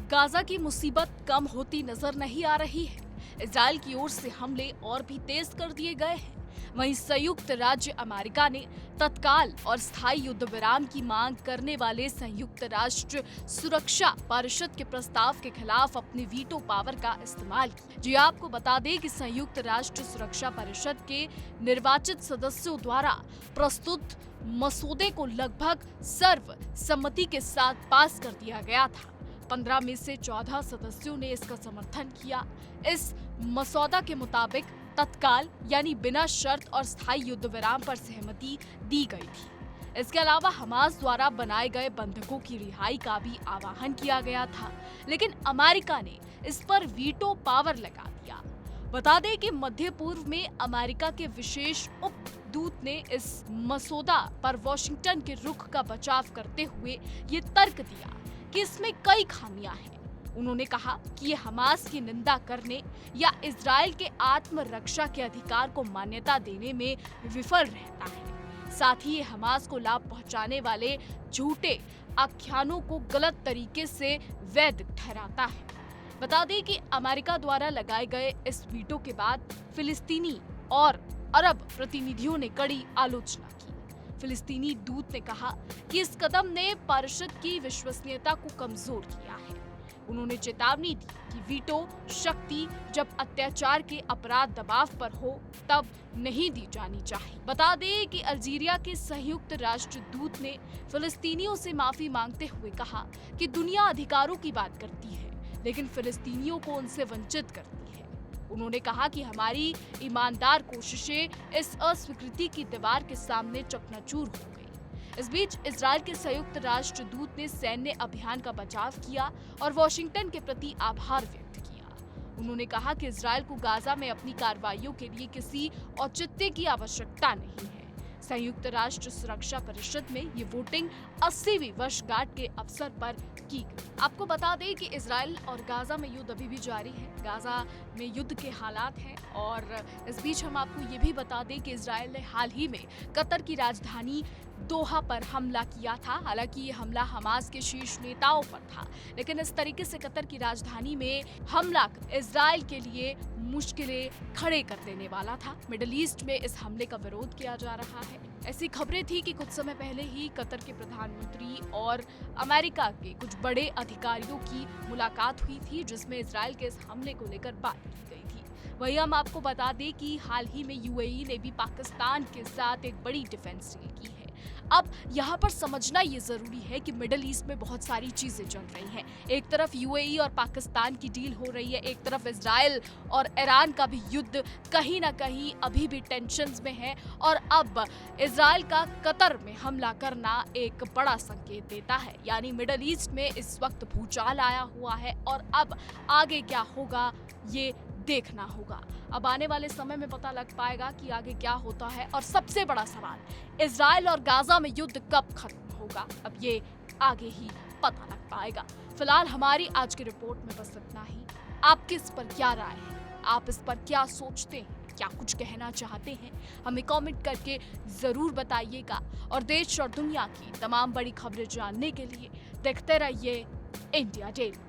Gaza की मुसीबत कम होती नजर नहीं आ रही है। इजराइल की ओर से हमले और भी तेज कर दिए गए हैं। वहीं संयुक्त राज्य अमेरिका ने तत्काल और स्थायी युद्ध विराम की मांग करने वाले संयुक्त राष्ट्र सुरक्षा परिषद के प्रस्ताव के खिलाफ अपनी वीटो पावर का इस्तेमाल किया। जी आपको बता दें कि संयुक्त राष्ट्र सुरक्षा परिषद के निर्वाचित सदस्यों द्वारा प्रस्तुत मसौदे को लगभग सर्वसम्मति के साथ पास कर दिया गया था। 15 में से 14 सदस्यों ने इसका समर्थन किया। इस मसौदा के मुताबिक तत्काल यानी बिना शर्त और स्थायी युद्ध विराम पर सहमति दी गई थी। इसके अलावा हमास द्वारा बनाए गए बंधकों की रिहाई का भी आह्वान किया गया था, लेकिन अमेरिका ने इस पर वीटो पावर लगा दिया। बता दें कि मध्य पूर्व में अमेरिका के विशेष उपदूत ने इस मसौदा पर वॉशिंगटन के रुख का बचाव करते हुए ये तर्क दिया कि इसमें कई खामियां हैं। उन्होंने कहा कि ये हमास की निंदा करने या इजराइल के आत्मरक्षा के अधिकार को मान्यता देने में विफल रहता है। साथ ही ये हमास को लाभ पहुंचाने वाले झूठे आख्यानों को गलत तरीके से वैध ठहराता है। बता दें कि अमेरिका द्वारा लगाए गए इस वीटो के बाद फिलिस्तीनी और अरब प्रतिनिधियों ने कड़ी आलोचना की। फिलिस्तीनी दूत ने कहा कि इस कदम ने परिषद की विश्वसनीयता को कमजोर किया है। उन्होंने चेतावनी दी कि वीटो शक्ति जब अत्याचार के अपराध दबाव पर हो तब नहीं दी जानी चाहिए। बता दें कि अल्जीरिया के संयुक्त राष्ट्र दूत ने फिलिस्तीनियों से माफी मांगते हुए कहा कि दुनिया अधिकारों की बात करती है, लेकिन फिलिस्तीनियों को उनसे वंचित करती है। उन्होंने कहा कि हमारी ईमानदार कोशिशें इस अस्वीकृति की दीवार के सामने चकनाचूर हो गई। इस बीच इजराइल के संयुक्त राष्ट्र दूत ने सैन्य अभियान का बचाव किया और वॉशिंगटन के प्रति आभार व्यक्त किया। उन्होंने कहा कि इजराइल को गाजा में अपनी कार्रवाइयों के लिए किसी औचित्य की आवश्यकता नहीं है। संयुक्त राष्ट्र सुरक्षा परिषद में ये वोटिंग 80वीं वर्षगांठ के अवसर पर की गई। आपको बता दें कि इजराइल और गाजा में युद्ध अभी भी जारी है। गाजा में युद्ध के हालात हैं और इस बीच हम आपको ये भी बता दें कि इजराइल ने हाल ही में कतर की राजधानी दोहा पर हमला किया था। हालांकि ये हमला हमास के शीर्ष नेताओं पर था, लेकिन इस तरीके से कतर की राजधानी में हमला इजराइल के लिए मुश्किलें खड़े कर देने वाला था। मिडिल ईस्ट में इस हमले का विरोध किया जा रहा है। ऐसी खबरें थी कि कुछ समय पहले ही कतर के प्रधानमंत्री और अमेरिका के कुछ बड़े अधिकारियों की मुलाकात हुई थी, जिसमें इजराइल के इस हमले को लेकर बात की गई थी। वहीं हम आपको बता दें कि हाल ही में यूएई ने भी पाकिस्तान के साथ एक बड़ी डिफेंस डील की है। अब यहाँ पर समझना ये जरूरी है कि मिडिल ईस्ट में बहुत सारी चीजें चल रही हैं। एक तरफ यूएई और पाकिस्तान की डील हो रही है, एक तरफ इजराइल और ईरान का भी युद्ध कहीं ना कहीं अभी भी टेंशन्स में है और अब इजराइल का कतर में हमला करना एक बड़ा संकेत देता है। यानी मिडिल ईस्ट में इस वक्त भूचाल आया हुआ है और अब आगे क्या होगा ये देखना होगा। अब आने वाले समय में पता लग पाएगा कि आगे क्या होता है। और सबसे बड़ा सवाल, इजराइल और गाजा में युद्ध कब खत्म होगा, अब ये आगे ही पता लग पाएगा। फिलहाल हमारी आज की रिपोर्ट में बस इतना ही। आपकी इस पर क्या राय है, आप इस पर क्या सोचते हैं, क्या कुछ कहना चाहते हैं, हमें कमेंट करके जरूर बताइएगा। और देश और दुनिया की तमाम बड़ी खबरें जानने के लिए देखते रहिए इंडिया डेली।